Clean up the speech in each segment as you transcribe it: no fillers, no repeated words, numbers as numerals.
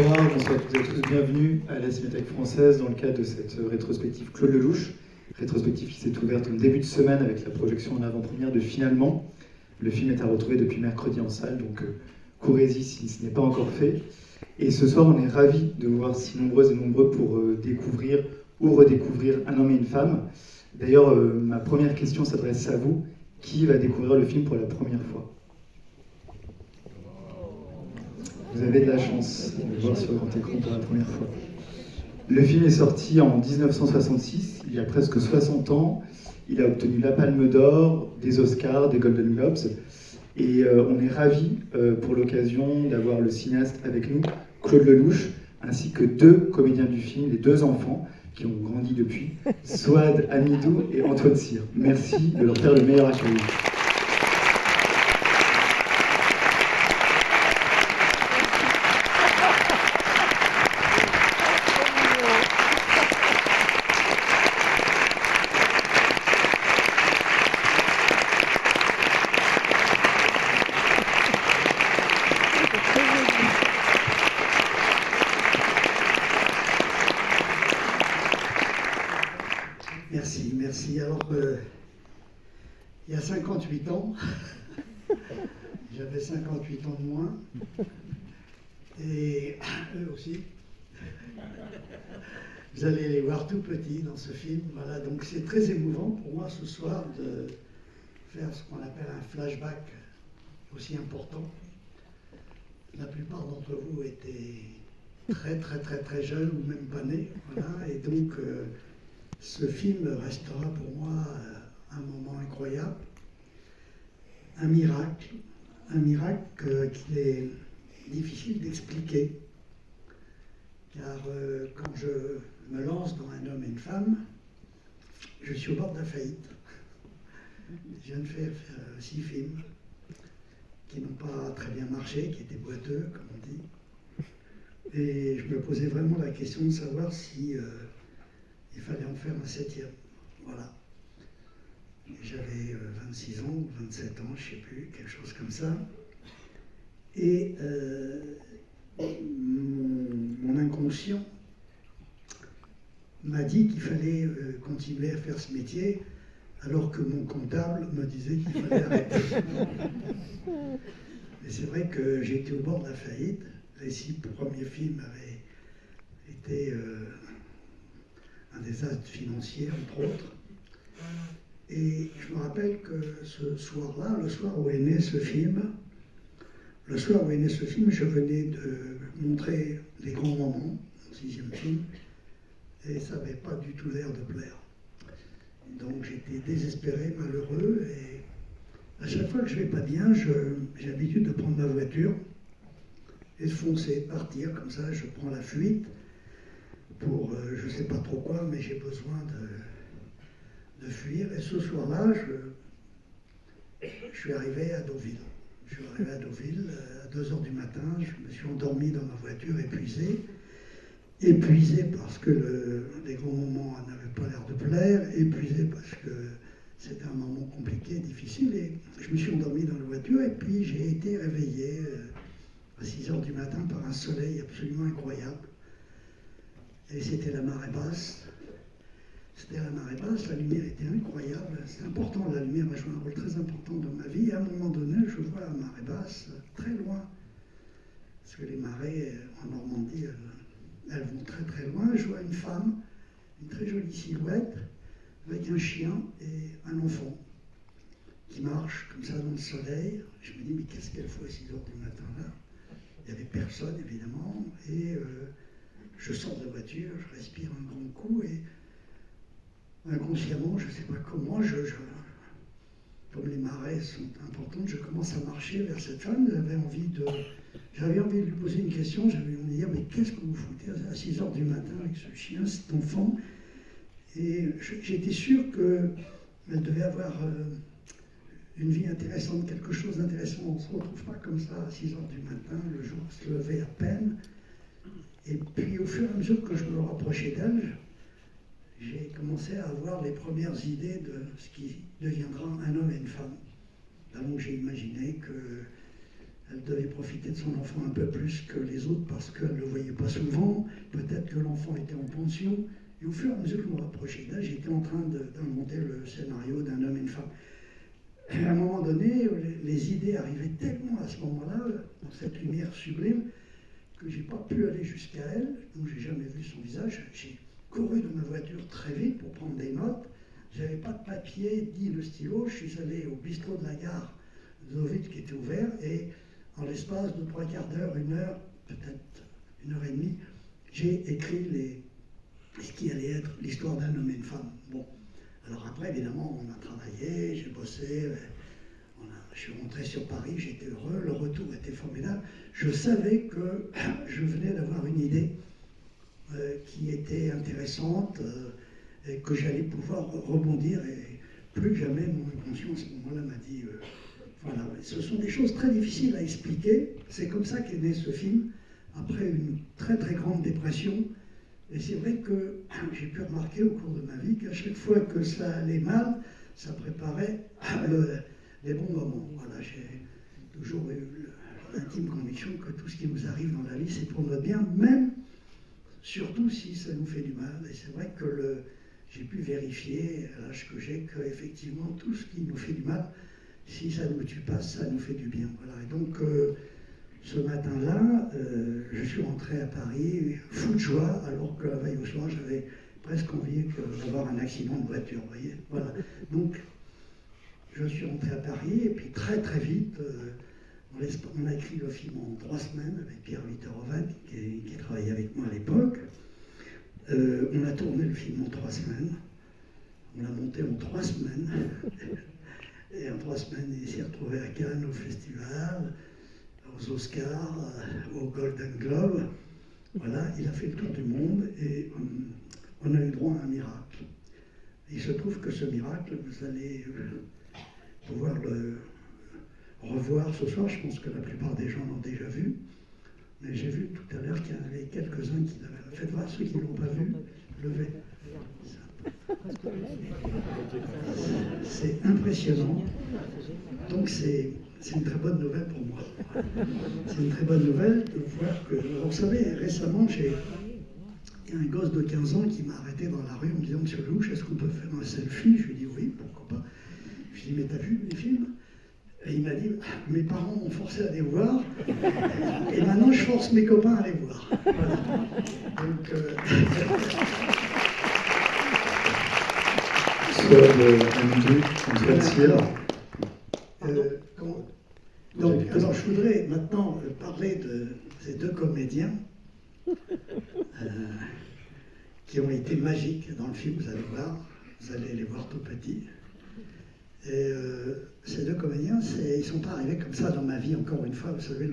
Bonsoir à toutes et à tous, bienvenue à la Cinémathèque française dans le cadre de cette rétrospective Claude Lelouch, rétrospective qui s'est ouverte en début de semaine avec la projection en avant-première de Finalement. Le film est à retrouver depuis mercredi en salle, donc courez-y si ce n'est pas encore fait. Et ce soir, on est ravis de vous voir si nombreuses et nombreux pour découvrir ou redécouvrir Un homme et une femme. D'ailleurs, ma première question s'adresse à vous. Qui va découvrir le film pour la première fois ? Vous avez de la chance de le voir sur le grand écran pour la première fois. Le film est sorti en 1966, il y a presque 60 ans. Il a obtenu la Palme d'Or, des Oscars, des Golden Globes. Et on est ravis pour l'occasion d'avoir le cinéaste avec nous, Claude Lelouch, ainsi que deux comédiens du film, les deux enfants qui ont grandi depuis, Souad Amidou et Antoine Cyr. Merci de leur faire le meilleur accueil. Merci. Alors, il y a 58 ans, j'avais 58 ans de moins, et eux aussi. Vous allez les voir tout petits dans ce film. Voilà, donc c'est très émouvant pour moi ce soir de faire ce qu'on appelle un flashback aussi important. La plupart d'entre vous étaient très jeunes ou même pas nés. Voilà, et donc ce film restera pour moi un moment incroyable, un miracle qu'il est difficile d'expliquer. Car quand je me lance dans Un homme et une femme, je suis au bord de la faillite. Je viens de faire 6 films qui n'ont pas très bien marché, qui étaient boiteux, comme on dit. Et je me posais vraiment la question de savoir si il fallait en faire un 7e. Voilà. J'avais 26 ans ou 27 ans, je ne sais plus, quelque chose comme ça. Et mon inconscient m'a dit qu'il fallait continuer à faire ce métier, alors que mon comptable me disait qu'il fallait arrêter. Et c'est vrai que j'étais au bord de la faillite. Les 6 premiers films avaient été un désastre financier, entre autres. Et je me rappelle que ce soir-là, le soir où est né ce film, je venais de montrer Les Grands Moments, mon 6e film, et ça n'avait pas du tout l'air de plaire. Donc j'étais désespéré, malheureux, et à chaque fois que je ne vais pas bien, j'ai l'habitude de prendre ma voiture et de foncer, de partir, comme ça je prends la fuite pour je ne sais pas trop quoi, mais j'ai besoin de fuir. Et ce soir-là, je suis arrivé à Deauville. À 2h du matin, je me suis endormi dans ma voiture, épuisé parce que les grands moments n'avaient pas l'air de plaire, épuisé parce que c'était un moment compliqué, difficile, et je me suis endormi dans la voiture, et puis j'ai été réveillé à 6h du matin par un soleil absolument incroyable. Et c'était la marée basse. La lumière était incroyable. C'est important, la lumière a joué un rôle très important dans ma vie. Et à un moment donné, je vois la marée basse très loin. Parce que les marées en Normandie, elles vont très loin. Je vois une femme, une très jolie silhouette, avec un chien et un enfant qui marche comme ça dans le soleil. Je me dis, mais qu'est-ce qu'elle faut à 6h du matin là ? Il n'y avait personne, évidemment. Et je sors de la voiture, je respire un grand coup et inconsciemment, je ne sais pas comment, comme les marées sont importantes, je commence à marcher vers cette femme. J'avais envie de lui poser une question, j'avais envie de dire, mais qu'est-ce que vous foutez à 6h du matin avec ce chien, cet enfant ? Et j'étais sûr qu'elle devait avoir une vie intéressante, quelque chose d'intéressant. On ne se retrouve pas comme ça à 6h du matin, le jour se levait à peine. Et puis au fur et à mesure que je me rapprochais d'elle, j'ai commencé à avoir les premières idées de ce qui deviendra Un homme et une femme. Donc j'ai imaginé que Elle devait profiter de son enfant un peu plus que les autres parce qu'elle ne le voyait pas souvent. Peut-être que l'enfant était en pension. Et au fur et à mesure que je me rapprochais d'elle, j'étais en train d'inventer le scénario d'un homme et une femme. Et à un moment donné, les idées arrivaient tellement à ce moment-là, dans cette lumière sublime, que j'ai pas pu aller jusqu'à elle, donc j'ai jamais vu son visage. J'ai couru dans ma voiture très vite pour prendre des notes. J'avais pas de papier ni de stylo. Je suis allé au bistrot de la gare Zovitch qui était ouvert et en l'espace de 3/4 d'heure, 1 heure, peut-être 1 heure et demie, j'ai écrit ce qui allait être l'histoire d'un homme et une femme. Bon, alors après évidemment on a travaillé, j'ai bossé. Je suis rentré sur Paris, j'étais heureux, le retour était formidable. Je savais que je venais d'avoir une idée qui était intéressante et que j'allais pouvoir rebondir. Et plus jamais mon inconscient à ce moment-là m'a dit voilà, ce sont des choses très difficiles à expliquer. C'est comme ça qu'est né ce film, après une très très grande dépression. Et c'est vrai que j'ai pu remarquer au cours de ma vie qu'à chaque fois que ça allait mal, ça préparait les bons moments. Voilà, j'ai toujours eu l'intime conviction que tout ce qui nous arrive dans la vie, c'est pour notre bien, même, surtout si ça nous fait du mal. Et c'est vrai que j'ai pu vérifier, à l'âge que j'ai, qu'effectivement, tout ce qui nous fait du mal, si ça ne nous tue pas, ça nous fait du bien. Voilà. Et donc, ce matin-là, je suis rentré à Paris, fou de joie, alors que la veille au soir, j'avais presque envie d'avoir un accident de voiture. Vous voyez, voilà. Donc, je suis rentré à Paris, et puis très très vite, on a écrit le film en 3 semaines avec Pierre Vitteroven, qui travaillait avec moi à l'époque. On a tourné le film en 3 semaines. On l'a monté en 3 semaines. Et en 3 semaines, il s'est retrouvé à Cannes, au festival, aux Oscars, au Golden Globe. Voilà, il a fait le tour du monde et on a eu droit à un miracle. Il se trouve que ce miracle, vous allez pouvoir le revoir ce soir. Je pense que la plupart des gens l'ont déjà vu. Mais j'ai vu tout à l'heure qu'il y en avait quelques-uns qui l'avaient. Faites voir ceux qui ne l'ont pas vu. Levez. C'est impressionnant. Donc c'est une très bonne nouvelle pour moi. C'est une très bonne nouvelle de voir que... Alors, vous savez, récemment, il y a un gosse de 15 ans qui m'a arrêté dans la rue en me disant « Monsieur Louche, est-ce qu'on peut faire un selfie ?» Je lui ai dit « Oui, pourquoi pas ?» Je lui ai dit « Mais t'as vu les films ?» Et il m'a dit « Mes parents m'ont forcé à les voir, et maintenant je force mes copains à les voir. » Voilà. Donc... Donc, alors je voudrais maintenant parler de ces 2 comédiens qui ont été magiques dans le film, vous allez voir, vous allez les voir tout petits. Et ces 2 comédiens, ils ne sont pas arrivés comme ça dans ma vie, encore une fois, vous savez,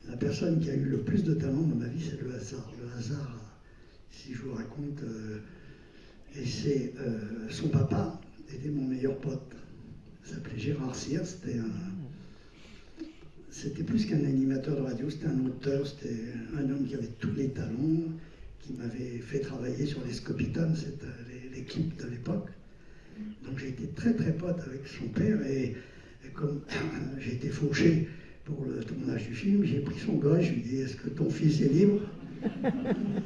la personne qui a eu le plus de talent dans ma vie, c'est le hasard. Le hasard, si je vous raconte, et c'est son papa était mon meilleur pote. Il s'appelait Gérard Cyr, c'était plus qu'un animateur de radio, c'était un auteur, c'était un homme qui avait tous les talents, qui m'avait fait travailler sur les Scopitone, c'était les clips de l'époque. Donc j'ai été très très pote avec son père et comme j'ai été fauché pour le tournage du film, j'ai pris son gosse, je lui ai dit « Est-ce que ton fils est libre ?»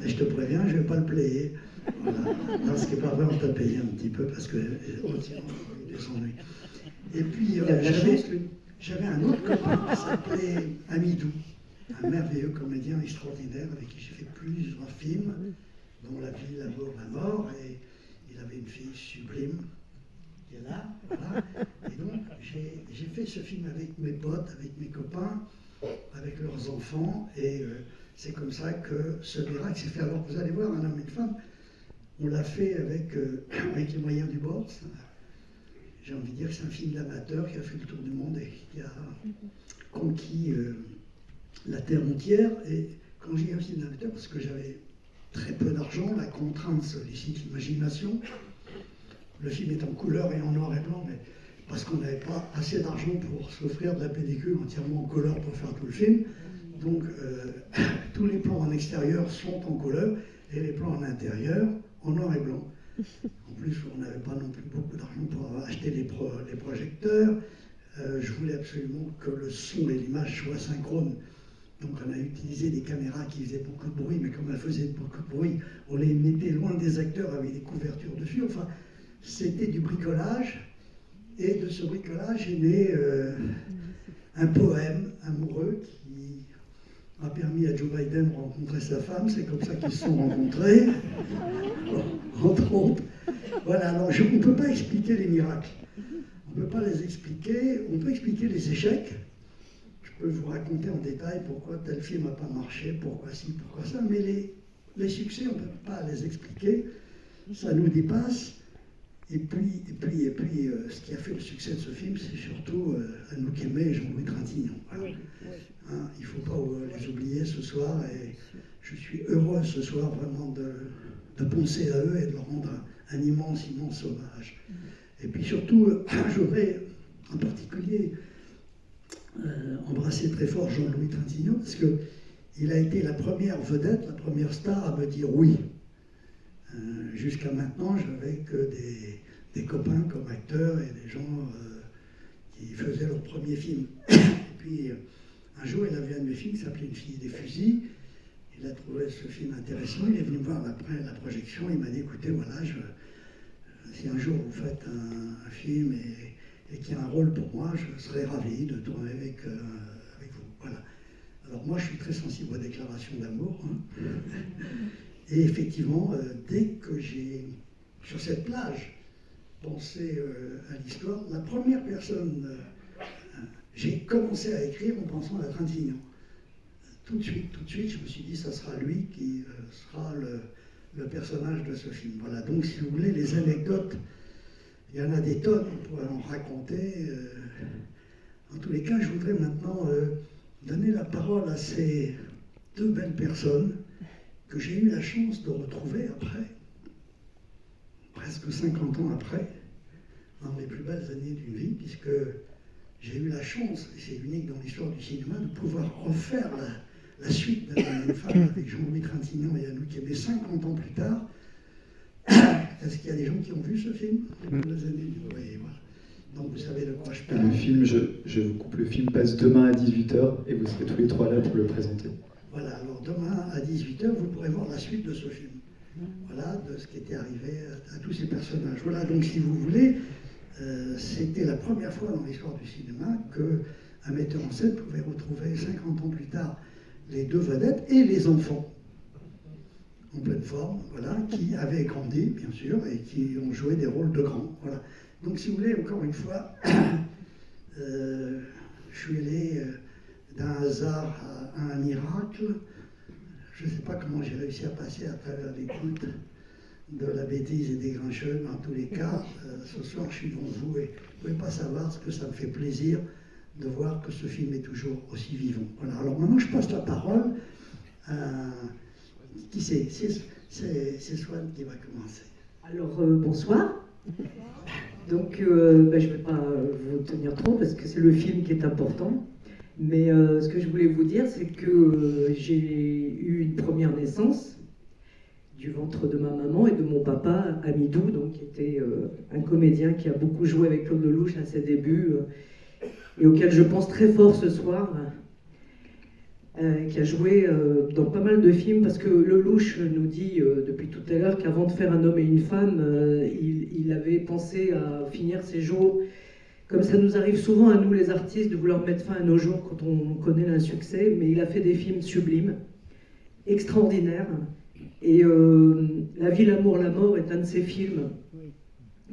Et je te préviens, je ne vais pas le payer. Voilà. Non, ce qui n'est pas vrai, on t'a payé un petit peu parce qu'on tient des ennuis. Et puis j'avais un autre copain qui s'appelait Amidou, un merveilleux comédien extraordinaire avec qui j'ai fait plusieurs films, dont La vie, l'amour, la mort, et il avait une fille sublime qui est là, voilà. Et donc j'ai fait ce film avec mes potes, avec mes copains, avec leurs enfants, et c'est comme ça que ce miracle s'est fait. Alors vous allez voir, un homme et une femme, on l'a fait avec les moyens du bord. J'ai envie de dire que c'est un film d'amateur qui a fait le tour du monde et qui a conquis la terre entière. Et quand j'ai un film d'amateur, parce que j'avais très peu d'argent, la contrainte sollicite l'imagination. Le film est en couleur et en noir et blanc, mais parce qu'on n'avait pas assez d'argent pour s'offrir de la pellicule entièrement en couleur pour faire tout le film. Donc tous les plans en extérieur sont en couleur et les plans en intérieur en noir et blanc. En plus, on n'avait pas non plus beaucoup d'argent pour acheter les projecteurs. Je voulais absolument que le son et l'image soient synchrones. Donc on a utilisé des caméras qui faisaient beaucoup de bruit, mais comme elles faisaient beaucoup de bruit, on les mettait loin des acteurs avec des couvertures dessus. Enfin, c'était du bricolage. Et de ce bricolage est né un poème amoureux qui a permis à Joe Biden de rencontrer sa femme. C'est comme ça qu'ils se sont rencontrés, entre autres. Voilà, alors on ne peut pas expliquer les miracles. On ne peut pas les expliquer. On peut expliquer les échecs. Je peux vous raconter en détail pourquoi tel film n'a pas marché, pourquoi ci, pourquoi ça. Mais les succès, on ne peut pas les expliquer. Ça nous dépasse. Et puis, ce qui a fait le succès de ce film, c'est surtout Anouk Aimée et Jean-Louis Trintignant. Voilà. Oui, oui. Hein, il ne faut pas les oublier ce soir, et je suis heureux ce soir vraiment de penser à eux et de leur rendre un immense hommage. Et puis surtout, je voudrais en particulier embrasser très fort Jean-Louis Trintignant, parce qu'il a été la première vedette, la première star à me dire oui. Jusqu'à maintenant, je n'avais que des copains comme acteurs et des gens qui faisaient leur premier film. Et puis, un jour, il a vu un de mes films qui s'appelait Une fille et des fusils. Il a trouvé ce film intéressant. Il est venu me voir après la projection. Il m'a dit, écoutez, voilà, si un jour vous faites un film et qu'il y a un rôle pour moi, je serais ravi de tourner avec vous. Voilà. Alors moi, je suis très sensible aux déclarations d'amour. Hein. Et effectivement, dès que j'ai, sur cette plage, pensé à l'histoire, la première personne, j'ai commencé à écrire en pensant à Trintignant. Tout de suite, je me suis dit, ça sera lui qui sera le personnage de ce film. Voilà, donc si vous voulez, les anecdotes, il y en a des tonnes, on pourrait en raconter. En tous les cas, je voudrais maintenant donner la parole à ces deux belles personnes que j'ai eu la chance de retrouver après, presque 50 ans après, dans les plus belles années d'une vie, puisque j'ai eu la chance, et c'est unique dans l'histoire du cinéma, de pouvoir refaire la suite d'Une femme avec Jean-Louis Trintignant et Anouk Aimée 50 ans plus tard. Est-ce qu'il y a des gens qui ont vu ce film les belles années? Oui, voilà. Donc vous savez de quoi je parle. Le film, je vous coupe, le film passe demain à 18h et vous serez tous les trois là pour le présenter. Voilà, alors demain à 18h, vous pourrez voir la suite de ce film. Voilà, de ce qui était arrivé à tous ces personnages. Voilà, donc si vous voulez, c'était la première fois dans l'histoire du cinéma qu'un metteur en scène pouvait retrouver 50 ans plus tard les deux vedettes et les enfants en pleine forme, voilà, qui avaient grandi, bien sûr, et qui ont joué des rôles de grands. Voilà. Donc si vous voulez, encore une fois, je suis allé d'un hasard à un miracle. Je ne sais pas comment j'ai réussi à passer à travers l'écoute de la bêtise et des grincheux. En tous les cas, ce soir, je suis devant vous et vous ne pouvez pas savoir ce que ça me fait plaisir de voir que ce film est toujours aussi vivant. Voilà. Alors maintenant, je passe la parole à... Qui c'est? C'est Swan qui va commencer. Alors, bonsoir. Donc, je ne vais pas vous tenir trop parce que c'est le film qui est important. Mais ce que je voulais vous dire, c'est que j'ai eu une première naissance du ventre de ma maman et de mon papa, Amidou, donc, qui était un comédien qui a beaucoup joué avec Claude Lelouch à ses débuts et auquel je pense très fort ce soir, qui a joué dans pas mal de films, parce que Lelouch nous dit depuis tout à l'heure qu'avant de faire Un homme et une femme, il avait pensé à finir ses jours. Comme ça nous arrive souvent à nous les artistes de vouloir mettre fin à nos jours quand on connaît l'insuccès, mais il a fait des films sublimes, extraordinaires. Et La vie, l'amour, la mort est un de ces films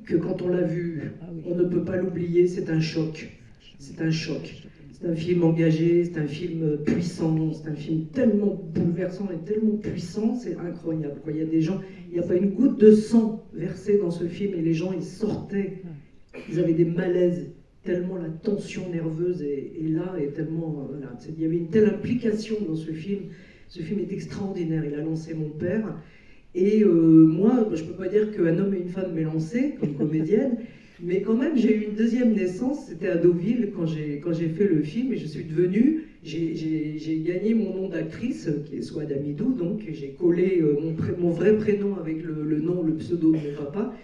que quand on l'a vu, on ne peut pas l'oublier, c'est un choc. C'est un choc. C'est un film engagé, c'est un film puissant, c'est un film tellement bouleversant et tellement puissant, c'est incroyable. Il y a des gens, il n'y a pas une goutte de sang versée dans ce film et les gens, ils sortaient. Ils avaient des malaises, tellement la tension nerveuse est là, et tellement... voilà, il y avait une telle implication dans ce film. Ce film est extraordinaire, il a lancé mon père. Et moi, je ne peux pas dire qu'un homme et une femme m'aient lancé comme comédienne, mais quand même, j'ai eu une deuxième naissance, c'était à Deauville, quand j'ai fait le film, et je suis devenue... J'ai gagné mon nom d'actrice, qui est Souad Amidou, donc j'ai collé mon vrai prénom avec le nom, le pseudo de mon papa.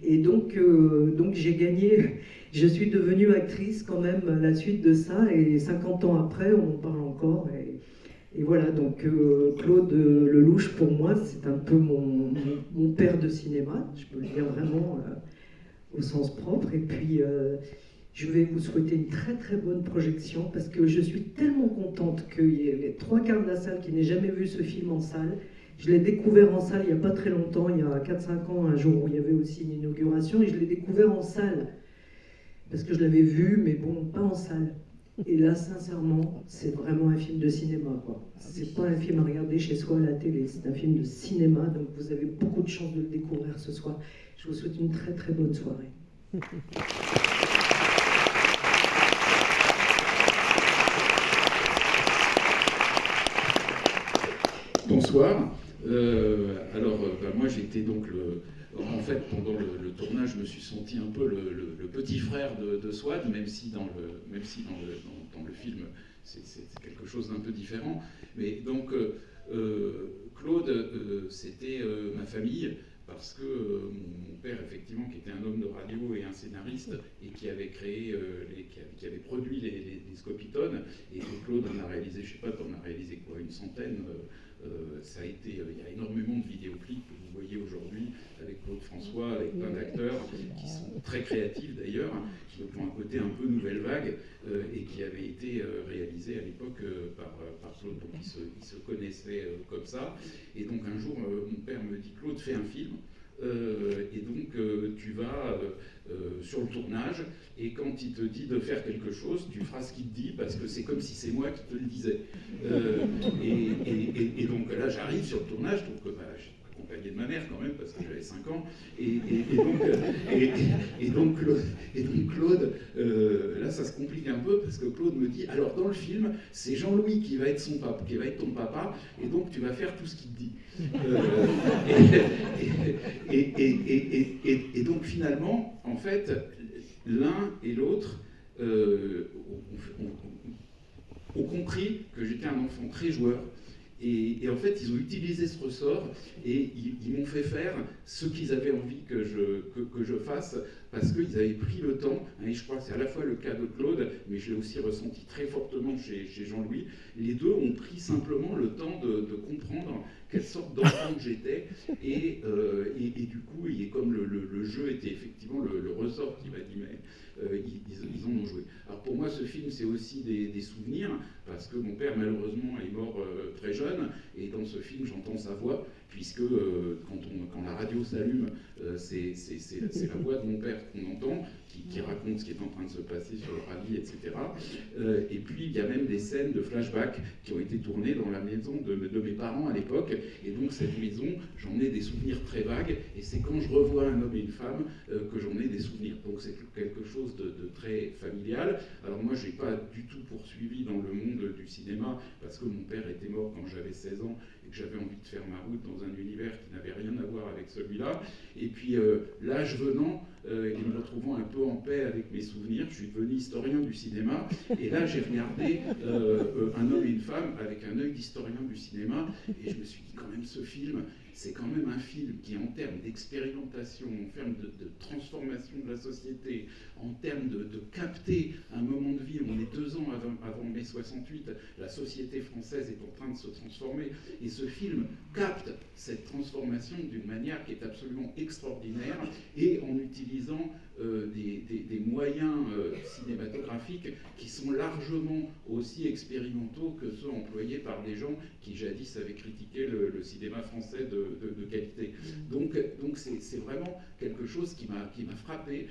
Et donc j'ai gagné, je suis devenue actrice quand même à la suite de ça, et 50 ans après, on en parle encore. Et voilà, donc Claude Lelouch, pour moi, c'est un peu mon père de cinéma, je peux le dire vraiment au sens propre. Et puis, je vais vous souhaiter une très très bonne projection, parce que je suis tellement contente qu'il y ait les 3/4 de la salle qui n'ait jamais vu ce film en salle. Je l'ai découvert en salle il n'y a pas très longtemps, il y a 4-5 ans, un jour où il y avait aussi une inauguration, et je l'ai découvert en salle, parce que je l'avais vu, mais bon, pas en salle. Et là, sincèrement, c'est vraiment un film de cinéma, quoi. C'est pas un film à regarder chez soi à la télé, c'est un film de cinéma, donc vous avez beaucoup de chance de le découvrir ce soir. Je vous souhaite une très très bonne soirée. Bonsoir. Moi j'étais donc en fait pendant le tournage, je me suis senti un peu le petit frère de Swad, même si dans le film c'est quelque chose d'un peu différent. Mais donc Claude, c'était ma famille, parce que mon père, effectivement, qui était un homme de radio et un scénariste, et qui avait créé, qui avait produit les Scopitones, et Claude en a réalisé, je sais pas, t'en as réalisé quoi, une centaine. Ça a été, il y a énormément de vidéoclips que vous voyez aujourd'hui avec Claude François, avec plein d'acteurs qui sont très créatifs d'ailleurs, qui ont un côté un peu nouvelle vague, et qui avaient été réalisés à l'époque par Claude. Donc ils se connaissaient comme ça. Et donc un jour, mon père me dit: Claude, fais un film. Et donc tu vas sur le tournage, et quand il te dit de faire quelque chose, tu feras ce qu'il te dit, parce que c'est comme si c'est moi qui te le disais. Et donc là, j'arrive sur le tournage, donc j'étais accompagné de ma mère quand même, parce que j'avais 5 ans, et donc Claude, là ça se complique un peu, parce que Claude me dit: alors dans le film, c'est Jean-Louis qui va être ton papa, et donc tu vas faire tout ce qu'il te dit. Et donc finalement, en fait, l'un et l'autre ont compris que j'étais un enfant très joueur. Et en fait, ils ont utilisé ce ressort, et ils m'ont fait faire ce qu'ils avaient envie que je fasse, parce qu'ils avaient pris le temps, et je crois que c'est à la fois le cas de Claude, mais je l'ai aussi ressenti très fortement chez Jean-Louis. Les deux ont pris simplement le temps de comprendre quelle sorte d'enfant que j'étais, et du coup, comme le jeu était effectivement le ressort qui m'animait, ils en ont joué. Alors pour moi, ce film, c'est aussi des souvenirs, parce que mon père, malheureusement, est mort très jeune, et dans ce film, j'entends sa voix, puisque quand la radio s'allume, c'est la voix de mon père qu'on entend, qui raconte ce qui est en train de se passer sur le rallye, etc. Et puis, il y a même des scènes de flashback qui ont été tournées dans la maison de mes parents à l'époque. Et donc, cette maison, j'en ai des souvenirs très vagues. Et c'est quand je revois un homme et une femme que j'en ai des souvenirs. Donc, c'est quelque chose de très familial. Alors, moi, je n'ai pas du tout poursuivi dans le monde du cinéma, parce que mon père était mort quand j'avais 16 ans, et que j'avais envie de faire ma route dans un univers qui n'avait rien à voir avec celui-là. Et puis, l'âge venant, et me retrouvant un peu en paix avec mes souvenirs, je suis devenu historien du cinéma, et là j'ai regardé Un homme et une femme avec un œil d'historien du cinéma, et je me suis dit, quand même, ce film, c'est quand même un film qui, en termes d'expérimentation, en termes de transformation de la société, en termes de capter un moment de vie, on est 2 ans avant mai 68, la société française est en train de se transformer, et ce film capte cette transformation d'une manière qui est absolument extraordinaire, et en utilisant des moyens cinématographiques qui sont largement aussi expérimentaux que ceux employés par des gens qui jadis avaient critiqué le cinéma français de qualité. Donc c'est vraiment quelque chose qui m'a frappé.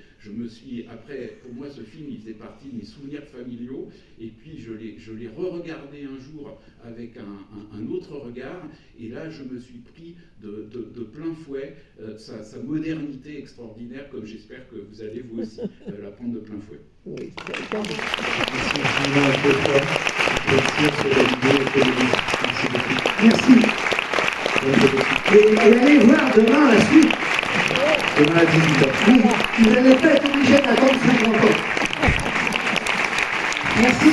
Après, pour moi, ce film, il faisait partie de mes souvenirs familiaux, et puis je l'ai re-regardé un jour avec un autre regard, et là, je me suis pris de plein fouet sa modernité extraordinaire, comme j'espère que vous allez vous aussi la prendre de plein fouet. Oui, Merci. Et allez voir demain la suite. Demain à 18h. Vous n'allez pas être obligé d'attendre 50 ans. Merci.